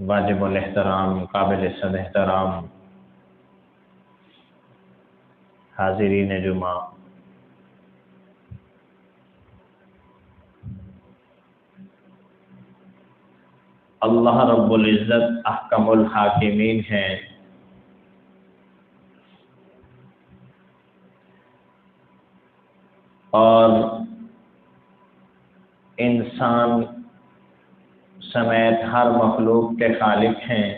واجب الاحترام، قابل صد احترام حاضرین جمعہ، اللہ رب العزت احکم الحاکمین ہیں، اور انسان سمیت ہر مخلوق کے خالق ہیں،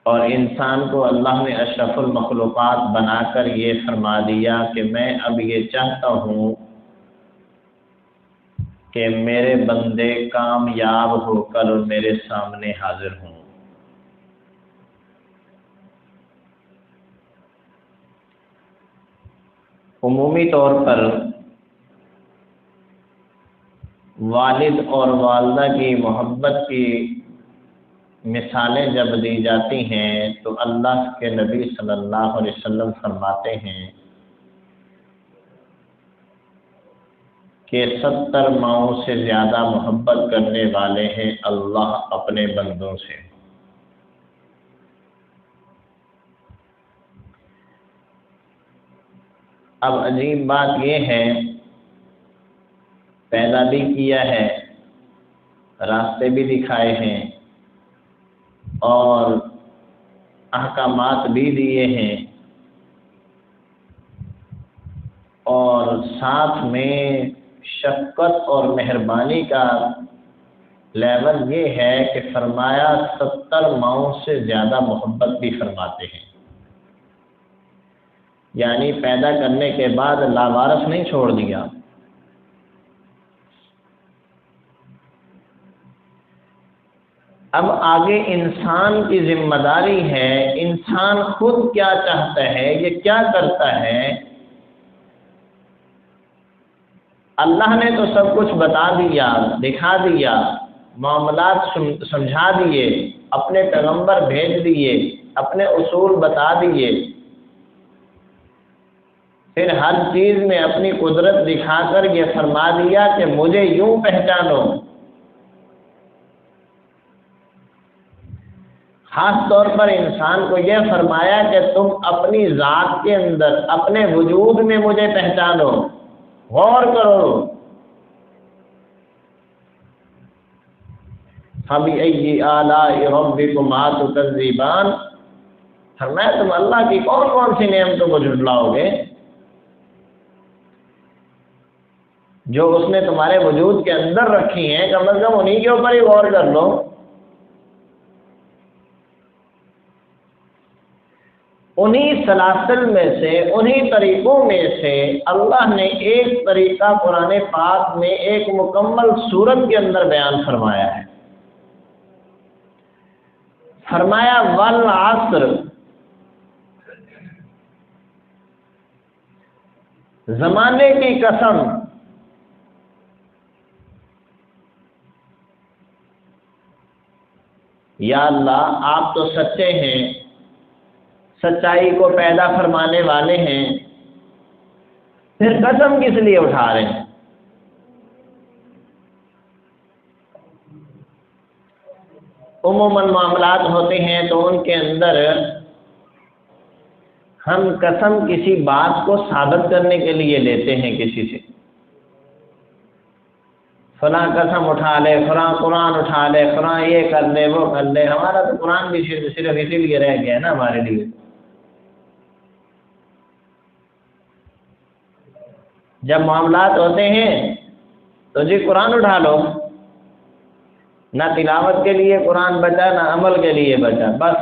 اور انسان کو اللہ نے اشرف المخلوقات بنا کر یہ فرما دیا کہ میں اب یہ چاہتا ہوں کہ میرے بندے کامیاب ہو کر میرے سامنے حاضر ہوں۔ عمومی طور پر والد اور والدہ کی محبت کی مثالیں جب دی جاتی ہیں تو اللہ کے نبی صلی اللہ علیہ وسلم فرماتے ہیں کہ 70 ماؤں سے زیادہ محبت کرنے والے ہیں اللہ اپنے بندوں سے۔ اب عجیب بات یہ ہے، پیدا بھی کیا ہے، راستے بھی دکھائے ہیں، اور احکامات بھی دیے ہیں، اور ساتھ میں شفقت اور مہربانی کا لیول یہ ہے کہ فرمایا 70 ماؤں سے زیادہ محبت بھی فرماتے ہیں، یعنی پیدا کرنے کے بعد لاوارث نہیں چھوڑ دیا۔ اب آگے انسان کی ذمہ داری ہے، انسان خود کیا چاہتا ہے، یہ کیا کرتا ہے۔ اللہ نے تو سب کچھ بتا دیا، دکھا دیا، معاملات سمجھا دیے، اپنے پیغمبر بھیج دیے، اپنے اصول بتا دیے، پھر ہر چیز میں اپنی قدرت دکھا کر یہ فرما دیا کہ مجھے یوں پہچانو۔ خاص طور پر انسان کو یہ فرمایا کہ تم اپنی ذات کے اندر، اپنے وجود میں مجھے پہچانو، غور کرو۔ فَبِأَيِّ آلَاءِ رَبِّكُمَا تُكَذِّبَانِ، فرمایا تم اللہ کی کون کون سی نعمتوں کو جھٹلاؤ گے جو اس نے تمہارے وجود کے اندر رکھی ہیں، کم از کم انہی کے اوپر ہی غور کر لو۔ انہی سلاسل میں سے، انہی طریقوں میں سے اللہ نے ایک طریقہ قرآن پاک میں ایک مکمل سورت کے اندر بیان فرمایا ہے۔ فرمایا والعصر، زمانے کی قسم، یا اللہ آپ تو سچے ہیں، سچائی کو پیدا فرمانے والے ہیں، پھر قسم کس لیے اٹھا رہے ہیں؟ عموماً معاملات ہوتے ہیں تو ان کے اندر ہم قسم کسی بات کو ثابت کرنے کے لیے لیتے ہیں کسی سے، فلاں قسم اٹھا لے، فلاں قرآن اٹھا لے، فلاں یہ کر لے، وہ کر لے۔ ہمارا تو قرآن بھی صرف اسی لیے رہ گیا ہے نا ہمارے لیے۔ جب معاملات ہوتے ہیں تو جی قرآن اٹھا لو، نہ تلاوت کے لیے قرآن بچا، نہ عمل کے لیے بچا، بس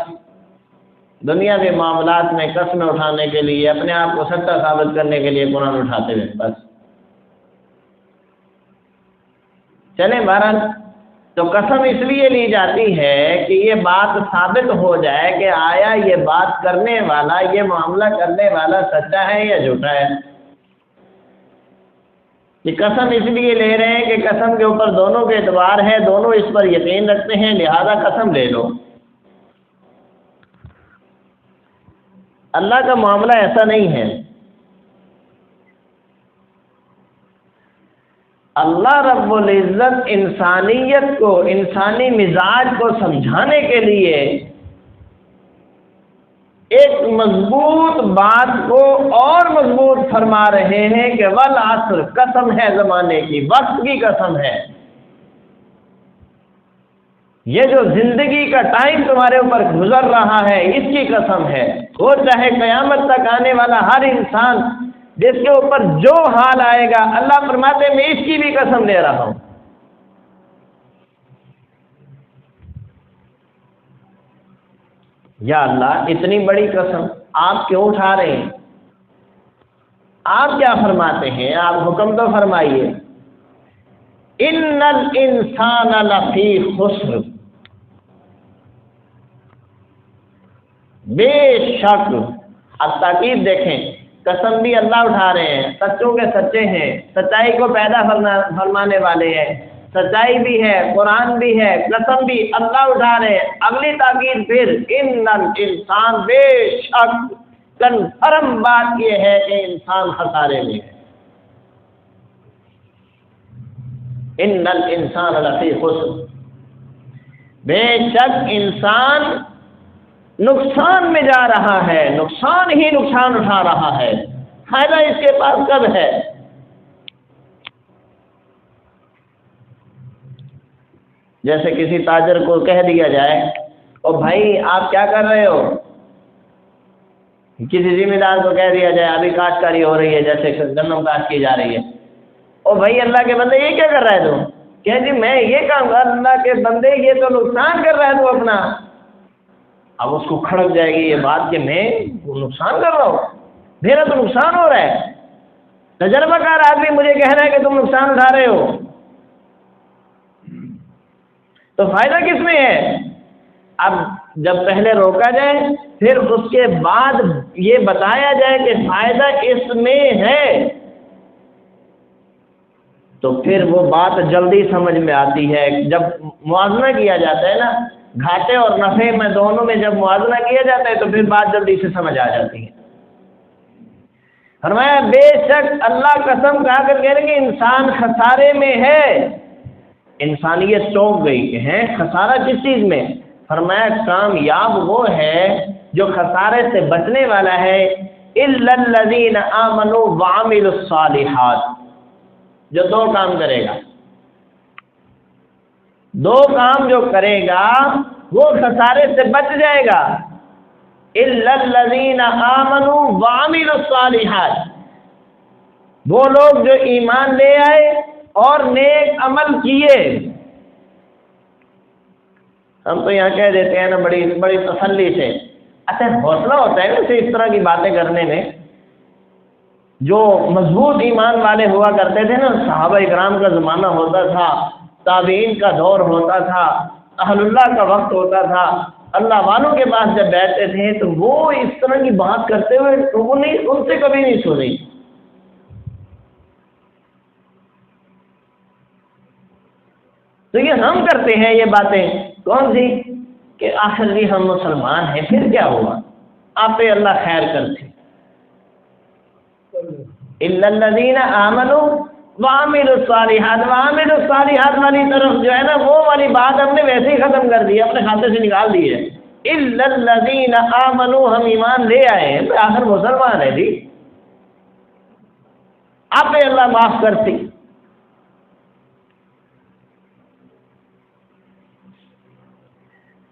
دنیا کے معاملات میں قسمیں اٹھانے کے لیے، اپنے آپ کو سچا ثابت کرنے کے لیے قرآن اٹھاتے ہوئے بس۔ چلیں بہرحال، تو قسم اس لیے لی جاتی ہے کہ یہ بات ثابت ہو جائے کہ آیا یہ بات کرنے والا، یہ معاملہ کرنے والا سچا ہے یا جھوٹا ہے۔ یہ قسم اس لیے لے رہے ہیں کہ قسم کے اوپر دونوں کے اعتبار ہے، دونوں اس پر یقین رکھتے ہیں، لہذا قسم لے لو۔ اللہ کا معاملہ ایسا نہیں ہے۔ اللہ رب العزت انسانیت کو، انسانی مزاج کو سمجھانے کے لیے ایک مضبوط بات کو اور مضبوط فرما رہے ہیں کہ والعصر، قسم ہے زمانے کی، وقت کی قسم ہے، یہ جو زندگی کا ٹائم تمہارے اوپر گزر رہا ہے اس کی قسم ہے، وہ چاہے قیامت تک آنے والا ہر انسان جس کے اوپر جو حال آئے گا، اللہ فرماتے ہیں میں اس کی بھی قسم لے رہا ہوں۔ یا اللہ، اتنی بڑی قسم آپ کیوں اٹھا رہے ہیں؟ آپ کیا فرماتے ہیں؟ آپ حکم تو فرمائیے۔ ان الانسان لفی خسر، بے شک، اب تاکید دیکھیں، قسم بھی اللہ اٹھا رہے ہیں، سچوں کے سچے ہیں، سچائی کو پیدا فرمانے والے ہیں، سچائی بھی ہے، قرآن بھی ہے، قسم بھی اللہ اٹھا رہے ہیں۔ اگلی تاکید پھر ان الانسان، بے شک، کنفرم بات یہ ہے کہ انسان خسارے میں ہے۔ ان الانسان لفی خسر، بے شک انسان نقصان میں جا رہا ہے، نقصان ہی نقصان اٹھا رہا ہے، فائدہ اس کے پاس کب ہے؟ جیسے کسی تاجر کو کہہ دیا جائے او بھائی آپ کیا کر رہے ہو، کسی ذمہ دار کو کہہ دیا جائے ابھی کاشتکاری ہو رہی ہے، جیسے گندم کاشت کی جا رہی ہے، او بھائی اللہ کے بندے یہ کیا کر رہا ہے تو کہ جی میں یہ کام کر، اللہ کے بندے یہ تو نقصان کر رہا ہے تو اپنا۔ اب اس کو کھڑک جائے گی یہ بات کہ میں نقصان کر رہا ہوں، میرا تو نقصان ہو رہا ہے، تجربہ کار آدمی مجھے کہہ رہا ہے کہ تم نقصان اٹھا رہے ہو، تو فائدہ کس میں ہے؟ اب جب پہلے روکا جائے پھر اس کے بعد یہ بتایا جائے کہ فائدہ اس میں ہے، تو پھر وہ بات جلدی سمجھ میں آتی ہے۔ جب موازنہ کیا جاتا ہے نا، گھاٹے اور نفع میں دونوں میں جب موازنہ کیا جاتا ہے تو پھر بات جلدی سے سمجھ آ جاتی ہے۔ فرمایا بے شک اللہ قسم کھا کر کہہ رہے کہ انسان خسارے میں ہے۔ انسانیت چونک گئی کہ ہیں خسارہ کس چیز میں؟ فرمایا کامیاب وہ ہے جو خسارے سے بچنے والا ہے، الا الذین آمنوا وعملوا الصالحات، جو دو کام کرے گا، دو کام جو کرے گا وہ خسارے سے بچ جائے گا۔ الا الذین آمنوا وعملوا الصالحات، وہ لوگ جو ایمان لے آئے اور نیک عمل کیے۔ ہم تو یہاں کہہ دیتے ہیں نا بڑی بڑی تسلی سے، اچھا حوصلہ ہوتا ہے ویسے اس طرح کی باتیں کرنے میں۔ جو مضبوط ایمان والے ہوا کرتے تھے نا، صحابہ اکرام کا زمانہ ہوتا تھا، تابعین کا دور ہوتا تھا، اہل اللہ کا وقت ہوتا تھا، اللہ والوں کے پاس جب بیٹھتے تھے تو وہ اس طرح کی بات کرتے ہوئے ان سے کبھی نہیں سنی۔ تو یہ ہم کرتے ہیں یہ باتیں، کون سی کہ آخر بھی ہم مسلمان ہیں، پھر کیا ہوا، آپ پہ اللہ خیر کرتے۔ الا الذین آمنوا وعملوا الصالحات، وعملوا الصالحات والی طرف جو ہے نا وہ والی بات ہم نے ویسے ہی ختم کر دی، اپنے کھاتے سے نکال دی ہے۔ الا الذین آمنوا، ہم ایمان لے آئے ہیں، آخر مسلمان ہے جی، آپ پہ اللہ معاف کرتی۔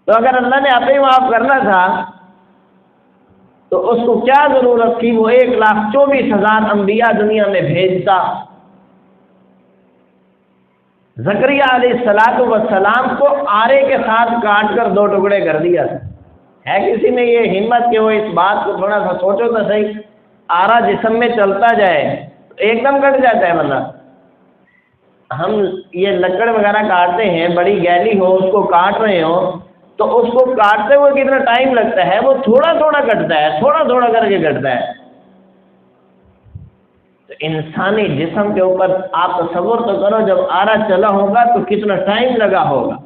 تو اگر اللہ نے آپ ہی معاف کرنا تھا تو اس کو کیا ضرورت تھی وہ 1,24,000 انبیاء دنیا میں بھیجتا؟ زکریا علیہ السلام کو آرے کے ساتھ کاٹ کر 2 ٹکڑے کر دیا تھا۔ ہے کسی میں یہ ہمت کہ وہ اس بات کو تھوڑا سا سوچو تو صحیح، آرا جسم میں چلتا جائے تو ایک دم کٹ جاتا ہے بندہ۔ ہم یہ لکڑ وغیرہ کاٹتے ہیں، بڑی گیلی ہو اس کو کاٹ رہے ہو تو اس کو کاٹتے ہوئے کتنا ٹائم لگتا ہے، وہ تھوڑا تھوڑا کٹتا ہے، تھوڑا تھوڑا کر کے کٹتا ہے۔ تو انسانی جسم کے اوپر آپ تصور تو کرو جب آرا چلا ہوگا تو کتنا ٹائم لگا ہوگا۔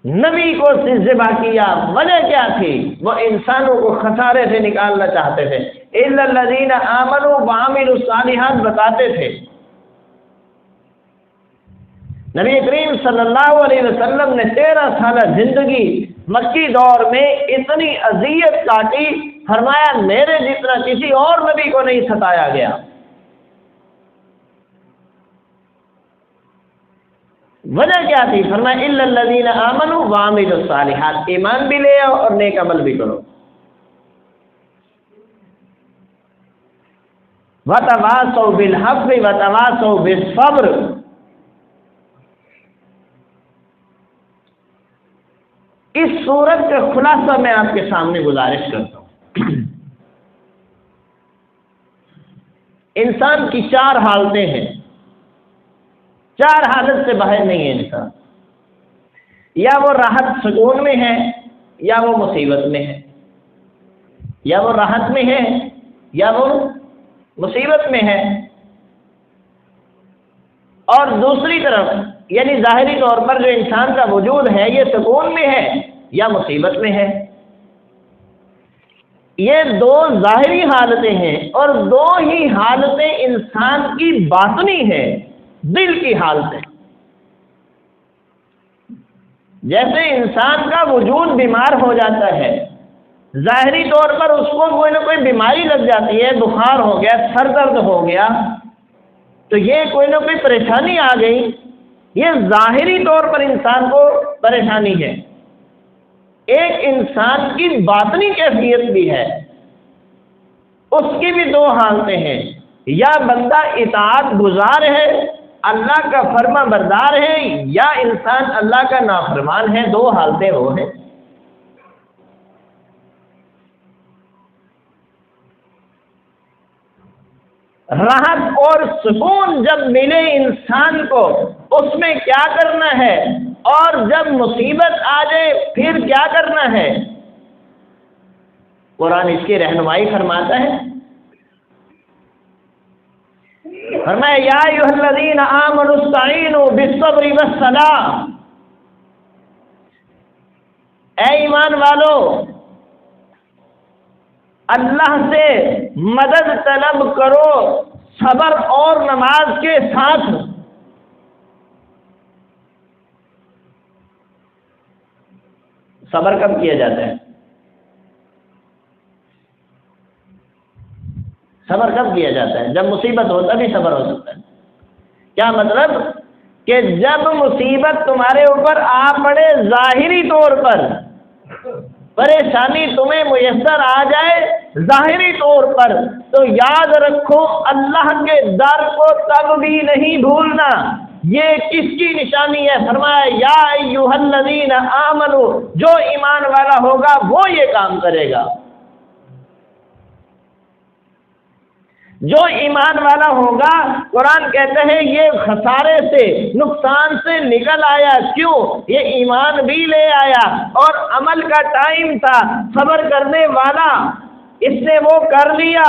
نبی کو ذبح کیا، وجہ کیا تھی؟ وہ انسانوں کو خسارے سے نکالنا چاہتے تھے۔ الا الذین آمنوا وعملوا الصالحات بتاتے تھے۔ نبی کریم صلی اللہ علیہ وسلم نے 13 سالہ زندگی مکی دور میں اتنی اذیت کاٹی، فرمایا میرے جتنا کسی اور نبی کو نہیں ستایا گیا۔ وجہ کیا تھی؟ فرمایا الا الذین آمنوا وعملوا الصالحات، ایمان بھی لے آؤ اور نیک عمل بھی کرو۔ وتواصوا بالحق وتواصوا بالصبر، اس صورت کا خلاصہ میں آپ کے سامنے گزارش کرتا ہوں۔ انسان کی 4 حالتیں ہیں، 4 حالت سے باہر نہیں ہے انسان۔ یا وہ راحت سکون میں ہے، یا وہ مصیبت میں ہے، یا وہ راحت میں ہے یا وہ مصیبت میں ہے۔ اور دوسری طرف یعنی ظاہری طور پر جو انسان کا وجود ہے یہ سکون میں ہے یا مصیبت میں ہے۔ یہ 2 ظاہری حالتیں ہیں، اور 2 ہی حالتیں انسان کی باطنی ہیں، دل کی حالتیں۔ جیسے انسان کا وجود بیمار ہو جاتا ہے، ظاہری طور پر اس کو کوئی نہ کوئی بیماری لگ جاتی ہے، بخار ہو گیا، سر درد ہو گیا، تو یہ کوئی نہ کوئی پریشانی آ گئی، یہ ظاہری طور پر انسان کو پریشانی ہے۔ ایک انسان کی باطنی کیفیت بھی ہے، اس کی بھی 2 حالتیں ہیں۔ یا بندہ اطاعت گزار ہے، اللہ کا فرما بردار ہے، یا انسان اللہ کا نافرمان ہے۔ 2 حالتیں وہ ہیں۔ راحت اور سکون جب ملے انسان کو، اس میں کیا کرنا ہے، اور جب مصیبت آ جائے پھر کیا کرنا ہے، قرآن اس کی رہنمائی فرماتا ہے۔ فرمایا یا ایھا الذین آمنوا استعینوا بالصبر والصلاۃ، اے ایمان والو اللہ سے مدد طلب کرو صبر اور نماز کے ساتھ۔ صبر کب کیا جاتا ہے؟ صبر کب کیا جاتا ہے؟ جب مصیبت ہو تبھی صبر ہو سکتا ہے۔ کیا مطلب؟ کہ جب مصیبت تمہارے اوپر آ پڑے ظاہری طور پر، پریشانی تمہیں میسر آ جائے ظاہری طور پر، تو یاد رکھو اللہ کے در کو تب بھی نہیں بھولنا۔ یہ کس کی نشانی ہے؟ فرمایا یا ایھا الذین آمنو، جو ایمان والا ہوگا وہ یہ کام کرے گا۔ جو ایمان والا ہوگا، قرآن کہتا ہے یہ خسارے سے، نقصان سے نکل آیا۔ کیوں؟ یہ ایمان بھی لے آیا، اور عمل کا ٹائم تھا، صبر کرنے والا، اس نے وہ کر لیا۔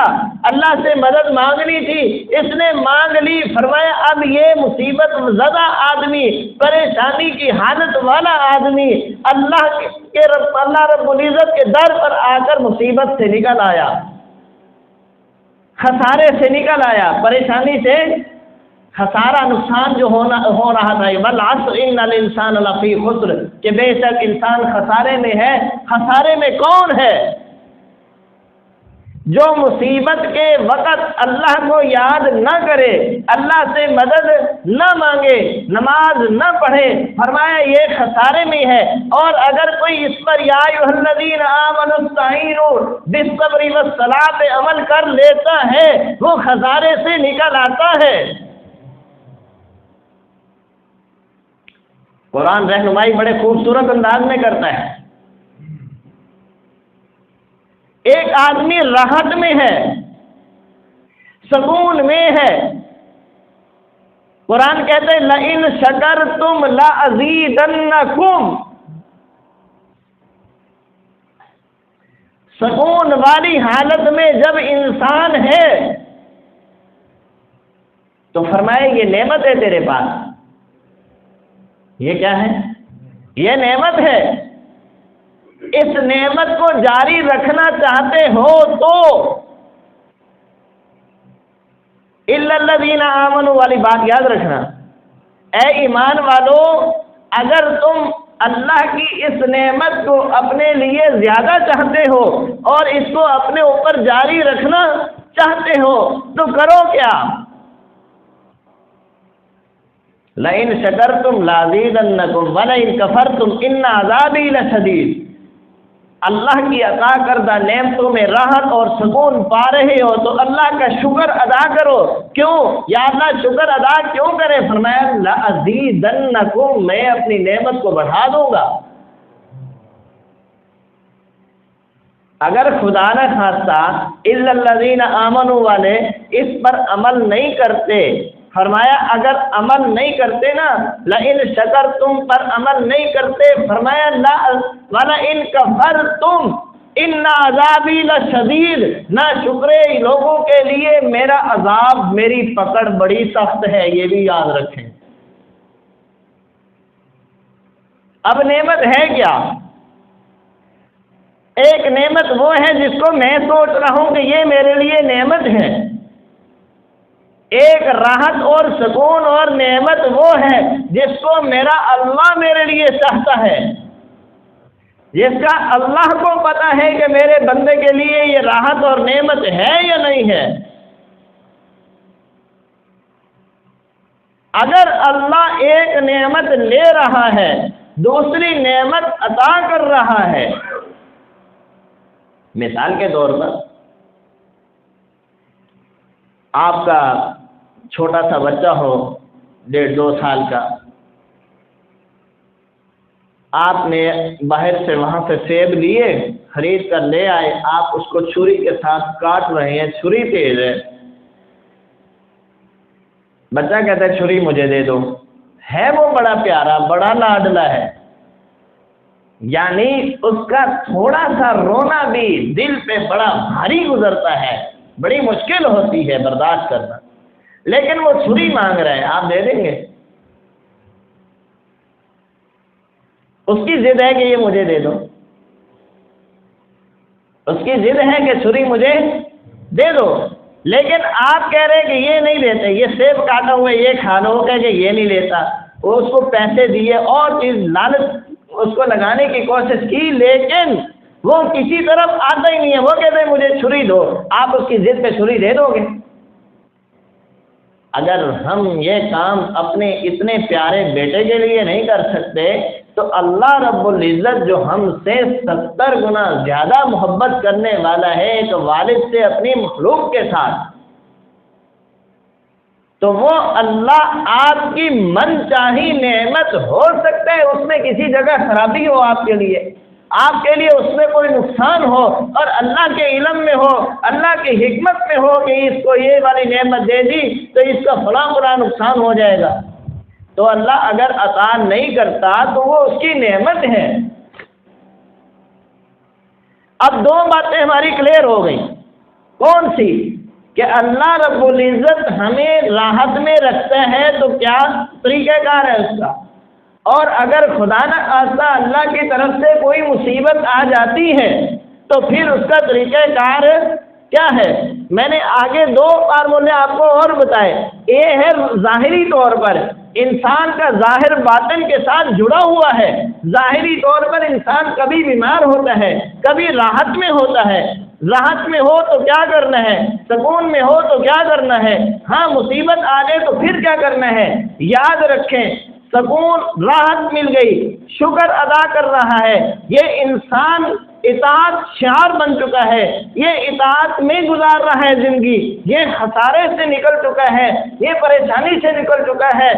اللہ سے مدد مانگنی تھی، اس نے مانگ لی۔ فرمایا اب یہ مصیبت زدہ آدمی، پریشانی کی حالت والا آدمی اللہ رب العزت کے در پر آ کر مصیبت سے نکل آیا، خسارے سے نکل آیا، پریشانی سے، خسارہ نقصان جو ہو رہا تھا۔ والعصر ان الانسان لفی خسر، کہ بے شک انسان خسارے میں ہے۔ خسارے میں کون ہے؟ جو مصیبت کے وقت اللہ کو یاد نہ کرے، اللہ سے مدد نہ مانگے، نماز نہ پڑھے، فرمایا یہ خسارے میں ہے۔ اور اگر کوئی اس پر یا ایھا الذین آمنوا استعینوا بالصبر والصلاۃ عمل کر لیتا ہے، وہ خسارے سے نکل آتا ہے۔ قرآن رہنمائی بڑے خوبصورت انداز میں کرتا ہے۔ ایک آدمی راحت میں ہے، سکون میں ہے، قرآن کہتے ہیں لئن شکرتم لأزیدنکم، سکون والی حالت میں جب انسان ہے تو فرمائے یہ نعمت ہے تیرے پاس۔ یہ کیا ہے؟ یہ نعمت ہے، اس نعمت کو جاری رکھنا چاہتے ہو تو الا الذین آمنوا والی بات یاد رکھنا، اے ایمان والو اگر تم اللہ کی اس نعمت کو اپنے لیے زیادہ چاہتے ہو اور اس کو اپنے اوپر جاری رکھنا چاہتے ہو تو کرو کیا؟ لئن شکرتم لازیدنکم ولئن کفرتم ان عذابی لشدید، اللہ کی عطا کردہ نعمتوں میں راحت اور سکون پا رہے ہو تو اللہ کا شکر ادا کرو۔ کیوں یا اللہ شکر ادا کیوں کرے؟ فرمایا لازیدنکم، میں اپنی نعمت کو بڑھا دوں گا۔ اگر خدا نہ خواستہ الا الذین آمنوا والے اس پر عمل نہیں کرتے، فرمایا اگر عمل نہیں کرتے نا، لئن شکرتم پر عمل نہیں کرتے، فرمایا لا ولئن کفرتم ان عذابی لشدید، نہ شکرے لوگوں کے لیے میرا عذاب، میری پکڑ بڑی سخت ہے، یہ بھی یاد رکھیں۔ اب نعمت ہے کیا؟ ایک نعمت وہ ہے جس کو میں سوچ رہا ہوں کہ یہ میرے لیے نعمت ہے، ایک راحت اور سکون اور نعمت وہ ہے جس کو میرا اللہ میرے لیے چاہتا ہے، جس کا اللہ کو پتا ہے کہ میرے بندے کے لیے یہ راحت اور نعمت ہے یا نہیں ہے۔ اگر اللہ ایک نعمت لے رہا ہے، دوسری نعمت عطا کر رہا ہے، مثال کے طور پر آپ کا چھوٹا سا بچہ ہو 1.5-2 سال کا، آپ نے باہر سے وہاں سے سیب لیے، خرید کر لے آئے، آپ اس کو چھری کے ساتھ کاٹ رہے ہیں، چھری تیز ہے، بچہ کہتا ہے چھری مجھے دے دو، ہے وہ بڑا پیارا، بڑا لاڈلا ہے، یعنی اس کا تھوڑا سا رونا بھی دل پہ بڑا بھاری گزرتا ہے، بڑی مشکل ہوتی ہے برداشت کرنا، لیکن وہ چھری مانگ رہے ہیں، آپ دے دیں گے؟ اس کی ضد ہے کہ یہ مجھے دے دو، اس کی ضد ہے کہ چھری مجھے دے دو، لیکن آپ کہہ رہے ہیں کہ یہ نہیں دیتے، یہ سیب کاٹا ہوا ہے یہ کھا لو، وہ کہہ کہ یہ نہیں لیتا، وہ اس کو پیسے دیے اور چیز لالچ اس کو لگانے کی کوشش کی، لیکن وہ کسی طرف آتا ہی نہیں ہے، وہ کہتے ہیں مجھے چھری دو، آپ اس کی ضد پہ چھری دے دو گے؟ اگر ہم یہ کام اپنے اتنے پیارے بیٹے کے لیے نہیں کر سکتے تو اللہ رب العزت جو ہم سے 70 گنا زیادہ محبت کرنے والا ہے ایک والد سے اپنی مخلوق کے ساتھ، تو وہ اللہ آپ کی من چاہی نعمت ہو سکتا ہے اس میں کسی جگہ خرابی ہو آپ کے لیے، آپ کے لیے اس میں کوئی نقصان ہو اور اللہ کے علم میں ہو، اللہ کی حکمت میں ہو کہ اس کو یہ والی نعمت دے دی تو اس کا فلاں فلاں نقصان ہو جائے گا، تو اللہ اگر عطا نہیں کرتا تو وہ اس کی نعمت ہے۔ اب 2 باتیں ہماری کلیئر ہو گئی، کون سی؟ کہ اللہ رب العزت ہمیں راحت میں رکھتا ہے تو کیا طریقہ کار ہے اس کا، اور اگر خدا نہ خواستہ اللہ کی طرف سے کوئی مصیبت آ جاتی ہے تو پھر اس کا طریقہ کار کیا ہے؟ میں نے آگے 2 فارمولے آپ کو اور بتائے، یہ ہے ظاہری طور پر انسان کا ظاہر باطن کے ساتھ جڑا ہوا ہے، ظاہری طور پر انسان کبھی بیمار ہوتا ہے، کبھی راحت میں ہوتا ہے، راحت میں ہو تو کیا کرنا ہے، سکون میں ہو تو کیا کرنا ہے، ہاں مصیبت آ جائے تو پھر کیا کرنا ہے۔ یاد رکھیں سکون راحت مل گئی، شکر ادا کر رہا ہے، یہ انسان اطاعت شعار بن چکا ہے، یہ اطاعت میں گزار رہا ہے زندگی، یہ خسارے سے نکل چکا ہے، یہ پریشانی سے نکل چکا ہے۔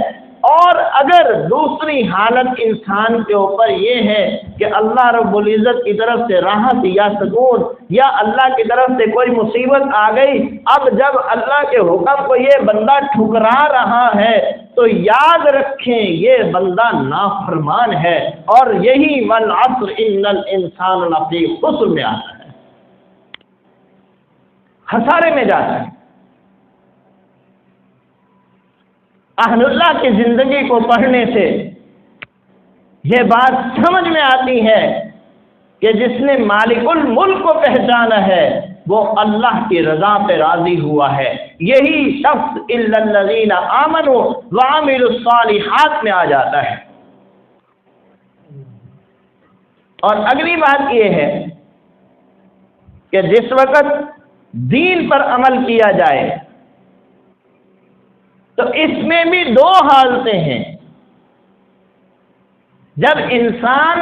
اور اگر دوسری حالت انسان کے اوپر یہ ہے کہ اللہ رب العزت کی طرف سے راحت یا سکون یا اللہ کی طرف سے کوئی مصیبت آ گئی، اب جب اللہ کے حکم کو یہ بندہ ٹھکرا رہا ہے تو یاد رکھیں یہ بندہ نافرمان ہے، اور یہی والعصر ان الانسان لفی خسر میں آتا ہے، خسارے میں جاتا ہے۔ اہل اللہ کی زندگی کو پڑھنے سے یہ بات سمجھ میں آتی ہے کہ جس نے مالک الملک کو پہچانا ہے وہ اللہ کی رضا پہ راضی ہوا ہے، یہی شخص الا الذین آمنوا وعملوا الصالحات میں آ جاتا ہے۔ اور اگلی بات یہ ہے کہ جس وقت دین پر عمل کیا جائے تو اس میں بھی دو حالتیں ہیں۔ جب انسان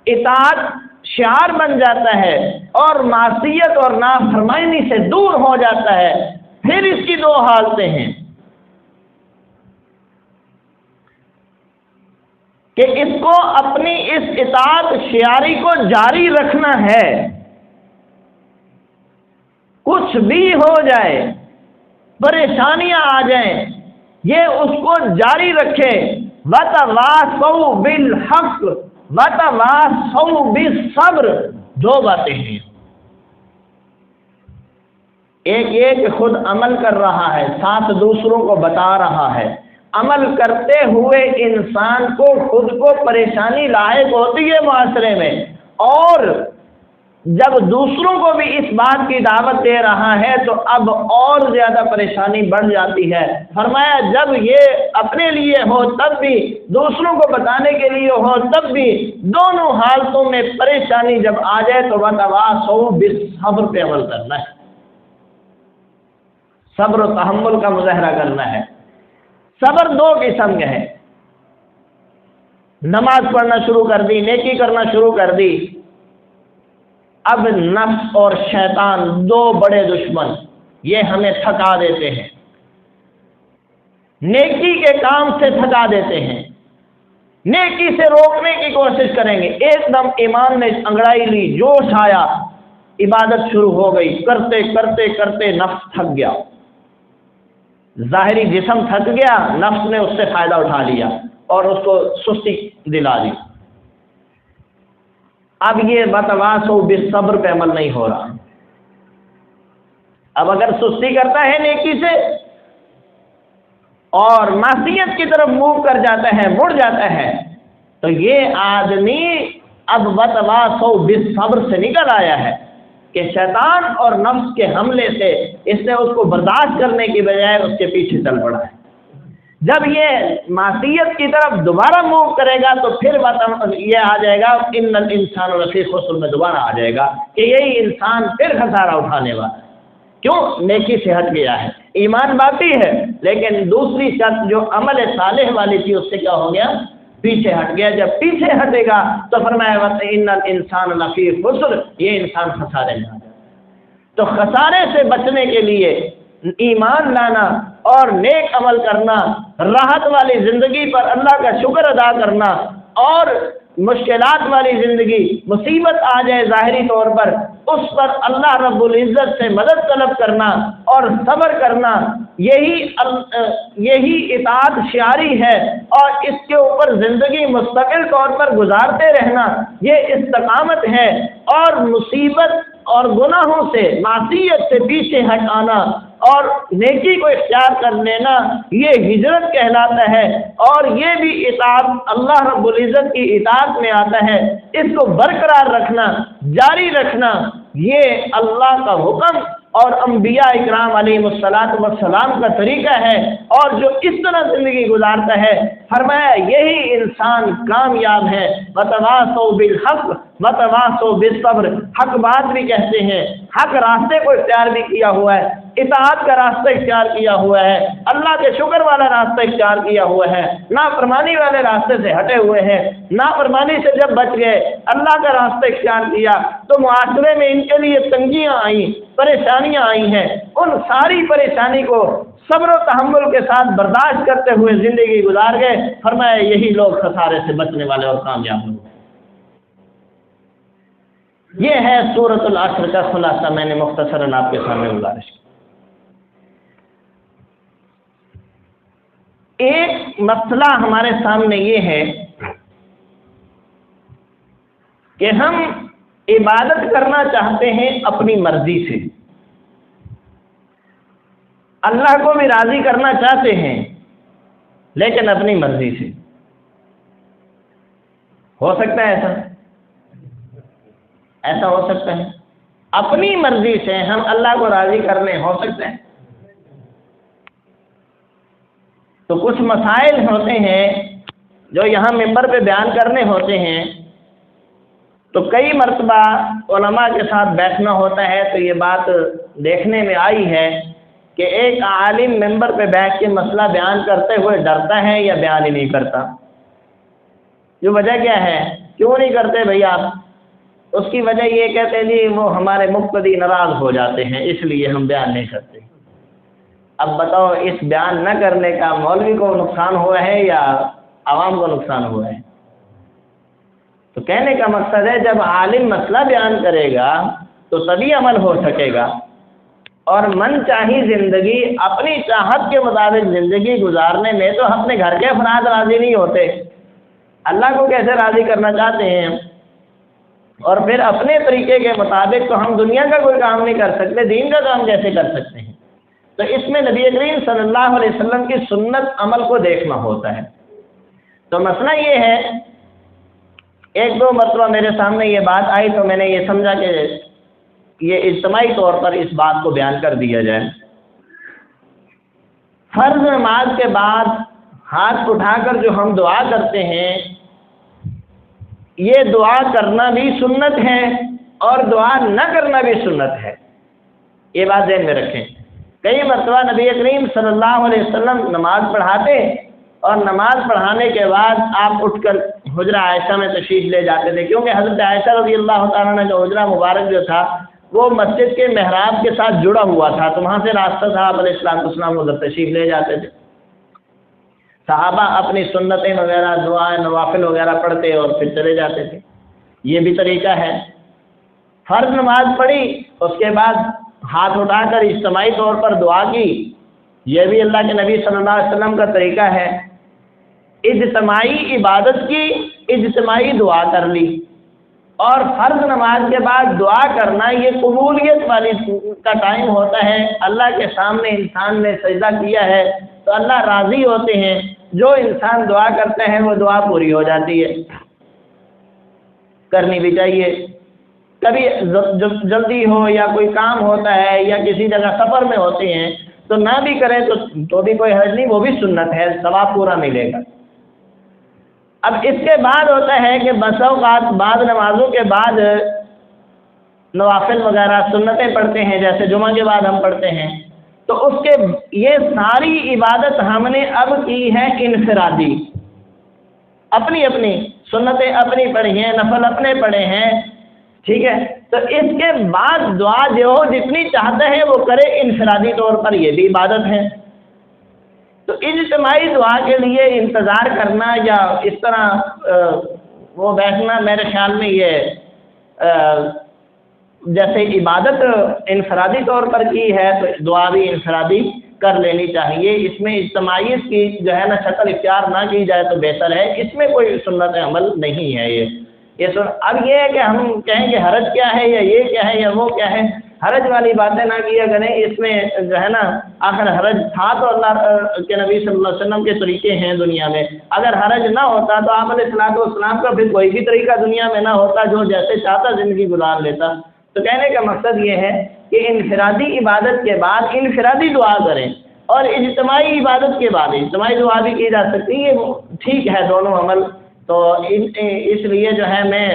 اطاعت شعار بن جاتا ہے اور معصیت اور نافرمانی سے دور ہو جاتا ہے، پھر اس کی دو حالتیں ہیں کہ اس کو اپنی اس اطاعت شعاری کو جاری رکھنا ہے، کچھ بھی ہو جائے، پریشانیاں آ جائیں، یہ اس کو جاری رکھے۔ وَتَوَاصَوْا بِالْحَقِّ وَتَوَاصَوْا بِالصَّبْرِ، دو باتیں ہیں۔ ایک یہ کہ خود عمل کر رہا ہے، ساتھ دوسروں کو بتا رہا ہے۔ عمل کرتے ہوئے انسان کو خود کو پریشانی لاحق ہوتی ہے معاشرے میں، اور جب دوسروں کو بھی اس بات کی دعوت دے رہا ہے تو اب اور زیادہ پریشانی بڑھ جاتی ہے۔ فرمایا جب یہ اپنے لیے ہو تب بھی، دوسروں کو بتانے کے لیے ہو تب بھی، دونوں حالتوں میں پریشانی جب آ جائے تو وَتَوَاصَوْا بِالصَّبْرِ پہ عمل کرنا ہے، صبر و تحمل کا مظاہرہ کرنا ہے۔ صبر دو قسم کے ہیں۔ نماز پڑھنا شروع کر دی، نیکی کرنا شروع کر دی، اب نفس اور شیطان دو بڑے دشمن یہ ہمیں تھکا دیتے ہیں، نیکی کے کام سے تھکا دیتے ہیں، نیکی سے روکنے کی کوشش کریں گے، ایک دم ایمان نے انگڑائی لی، جوش آیا، عبادت شروع ہو گئی، کرتے کرتے کرتے نفس تھک گیا، ظاہری جسم تھک گیا، نفس نے اس سے فائدہ اٹھا لیا اور اس کو سستی دلا دی۔ اب یہ وَتَوَاصَوْا بِالصَّبْرِ پہ عمل نہیں ہو رہا۔ اب اگر سستی کرتا ہے نیکی سے اور معصیت کی طرف منہ کر جاتا ہے، مڑ جاتا ہے، تو یہ آدمی اب وَتَوَاصَوْا بِالصَّبْرِ سے نکل آیا ہے کہ شیطان اور نفس کے حملے سے اس نے اس کو برداشت کرنے کی بجائے اس کے پیچھے چل پڑا ہے۔ جب یہ معصیت کی طرف دوبارہ موو کرے گا تو پھر یہ آ جائے گا ان الانسان لفی خسر میں دوبارہ آ جائے گا کہ یہی انسان پھر خسارہ اٹھانے والا ہے۔ کیوں؟ نیکی سے ہٹ گیا ہے، ایمان باقی ہے لیکن دوسری شرط جو عمل صالح والی تھی اس سے کیا ہو گیا؟ پیچھے ہٹ گیا۔ جب پیچھے ہٹے گا تو فرمایا ان الانسان لفی خسر، یہ انسان خسارے میں آ جائے۔ تو خسارے سے بچنے کے لیے ایمان لانا اور نیک عمل کرنا، راحت والی زندگی پر اللہ کا شکر ادا کرنا، اور مشکلات والی زندگی، مصیبت آ جائے ظاہری طور پر، اس پر اللہ رب العزت سے مدد طلب کرنا اور صبر کرنا، یہی اطاعت شعاری ہے، اور اس کے اوپر زندگی مستقل طور پر گزارتے رہنا یہ استقامت ہے۔ اور مصیبت اور گناہوں سے، معصیت سے پیچھے ہٹ آنا اور نیکی کو اختیار کر لینا یہ ہجرت کہلاتا ہے، اور یہ بھی اطاعت اللہ رب العزت کی اطاعت میں آتا ہے۔ اس کو برقرار رکھنا، جاری رکھنا یہ اللہ کا حکم اور انبیاء اکرام علیہ السلام کا طریقہ ہے، اور جو اس طرح زندگی گزارتا ہے فرمایا یہی انسان کامیاب ہے۔ وَتَوَاصَوْا بِالْحَقِّ وَتَوَاصَوْا بِالصَّبْرِ، حق بات بھی کہتے ہیں، حق راستے کو اختیار بھی کیا ہوا ہے، اطاعت کا راستہ اختیار کیا ہوا ہے، اللہ کے شکر والا راستہ اختیار کیا ہوا ہے، نافرمانی والے راستے سے ہٹے ہوئے ہیں۔ نافرمانی سے جب بچ گئے، اللہ کا راستہ اختیار کیا تو معاشرے میں ان کے لیے تنگیاں آئیں، پریشانیاں آئی ہیں، ان ساری پریشانی کو صبر و تحمل کے ساتھ برداشت کرتے ہوئے زندگی گزار گئے۔ فرمایا یہی لوگ خسارے سے بچنے والے اور کامیاب ہوں گے۔ یہ ہے سورۃ العصر کا خلاصہ، میں نے مختصراً آپ کے سامنے گزارش کی۔ ایک مسئلہ ہمارے سامنے یہ ہے کہ ہم عبادت کرنا چاہتے ہیں اپنی مرضی سے، اللہ کو بھی راضی کرنا چاہتے ہیں لیکن اپنی مرضی سے۔ ہو سکتا ہے ایسا ہو سکتا ہے؟ اپنی مرضی سے ہم اللہ کو راضی کرنے ہو سکتے ہیں؟ تو کچھ مسائل ہوتے ہیں جو یہاں ممبر پہ بیان کرنے ہوتے ہیں، تو کئی مرتبہ علماء کے ساتھ بیٹھنا ہوتا ہے، تو یہ بات دیکھنے میں آئی ہے کہ ایک عالم ممبر پہ بیٹھ کے مسئلہ بیان کرتے ہوئے ڈرتا ہے یا بیان ہی نہیں کرتا۔ جو وجہ کیا ہے؟ کیوں نہیں کرتے بھئی آپ؟ اس کی وجہ یہ کہتے ہیں جی وہ ہمارے مقتدی ناراض ہو جاتے ہیں، اس لیے ہم بیان نہیں کرتے۔ اب بتاؤ، اس بیان نہ کرنے کا مولوی کو نقصان ہوا ہے یا عوام کو نقصان ہوا ہے؟ تو کہنے کا مقصد ہے جب عالم مسئلہ بیان کرے گا تو تبھی عمل ہو سکے گا، اور من چاہی زندگی، اپنی چاہت کے مطابق زندگی گزارنے میں تو اپنے گھر کے افراد راضی نہیں ہوتے، اللہ کو کیسے راضی کرنا چاہتے ہیں؟ اور پھر اپنے طریقے کے مطابق تو ہم دنیا کا کوئی کام نہیں کر سکتے، دین کا کام کیسے کر سکتے ہیں؟ تو اس میں نبی کریم صلی اللہ علیہ وسلم کی سنت عمل کو دیکھنا ہوتا ہے۔ تو مسئلہ یہ ہے، ایک دو مرتبہ میرے سامنے یہ بات آئی تو میں نے یہ سمجھا کہ یہ اجتماعی طور پر اس بات کو بیان کر دیا جائے۔ فرض نماز کے بعد ہاتھ اٹھا کر جو ہم دعا کرتے ہیں، یہ دعا کرنا بھی سنت ہے اور دعا نہ کرنا بھی سنت ہے، یہ بات ذہن میں رکھیں۔ کئی مرتبہ نبی کریم صلی اللہ علیہ وسلم نماز پڑھاتے اور نماز پڑھانے کے بعد آپ اٹھ کر حجرہ عائشہ میں تشریف لے جاتے تھے، کیونکہ حضرت عائشہ رضی اللہ تعالیٰ عنہ کا حجرہ مبارک جو تھا وہ مسجد کے محراب کے ساتھ جڑا ہوا تھا، تو وہاں سے راستہ تھا، آپ علیہ السلام ادھر تشریف لے جاتے تھے۔ صحابہ اپنی سنتیں وغیرہ، دعائیں، نوافل وغیرہ پڑھتے اور پھر چلے جاتے تھے، یہ بھی طریقہ ہے۔ فرض نماز پڑھی، اس کے بعد ہاتھ اٹھا کر اجتماعی طور پر دعا کی، یہ بھی اللہ کے نبی صلی اللہ علیہ وسلم کا طریقہ ہے۔ اجتماعی عبادت کی، اجتماعی دعا کر لی، اور فرض نماز کے بعد دعا کرنا یہ قبولیت والی کا ٹائم ہوتا ہے، اللہ کے سامنے انسان نے سجدہ کیا ہے تو اللہ راضی ہوتے ہیں، جو انسان دعا کرتے ہیں وہ دعا پوری ہو جاتی ہے، کرنی بھی چاہیے۔ کبھی جلدی ہو یا کوئی کام ہوتا ہے یا کسی جگہ سفر میں ہوتے ہیں تو نہ بھی کریں تو بھی کوئی حرج نہیں، وہ بھی سنت ہے، ثواب پورا ملے گا۔ اب اس کے بعد ہوتا ہے کہ بس اوقات بعض نمازوں کے بعد نوافل وغیرہ سنتیں پڑھتے ہیں، جیسے جمعہ کے بعد ہم پڑھتے ہیں، تو اس کے یہ ساری عبادت ہم نے اب کی ہے انفرادی، اپنی اپنی سنتیں اپنی پڑھی ہیں، نفل اپنے پڑھے ہیں، ٹھیک ہے۔ تو اس کے بعد دعا جو جتنی چاہتا ہے وہ کرے انفرادی طور پر، یہ بھی عبادت ہے۔ تو اجتماعی دعا کے لیے انتظار کرنا یا اس طرح وہ بیٹھنا، میرے خیال میں یہ جیسے عبادت انفرادی طور پر کی ہے تو دعا بھی انفرادی کر لینی چاہیے۔ اس میں اجتماعیت کی جو ہے نا شکل اختیار نہ کی جائے تو بہتر ہے، اس میں کوئی سنت عمل نہیں ہے۔ اب یہ ہے کہ ہم کہیں کہ حرج کیا ہے یا یہ کیا ہے یا وہ کیا ہے، حرج والی باتیں نہ کیا کریں، اس میں جو ہے نا آخر حرج تھا تو اللہ کے نبی صلی اللہ علیہ وسلم کے طریقے ہیں دنیا میں، اگر حرج نہ ہوتا تو آپ علیہ السلام کا پھر کوئی بھی طریقہ دنیا میں نہ ہوتا، جو جیسے چاہتا زندگی گزار لیتا۔ تو کہنے کا مقصد یہ ہے کہ انفرادی عبادت کے بعد انفرادی دعا کریں، اور اجتماعی عبادت کے بعد اجتماعی دعا بھی کی جا سکتی ہے، ٹھیک ہے دونوں عمل۔ تو اس لیے جو ہے میں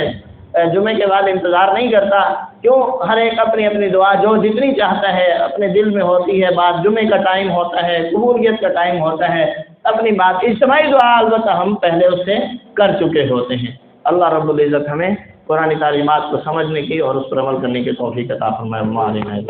جمعے کے بعد انتظار نہیں کرتا، کیوں ہر ایک اپنی اپنی دعا جو جتنی چاہتا ہے اپنے دل میں ہوتی ہے، بات جمعے کا ٹائم ہوتا ہے، قبولیت کا ٹائم ہوتا ہے، اپنی بات اجتماعی دعا البتہ ہم پہلے اس سے کر چکے ہوتے ہیں۔ اللہ رب العزت ہمیں قرآن تعلیمات کو سمجھنے کی اور اس پر عمل کرنے کی توفیق عطا فرمائے۔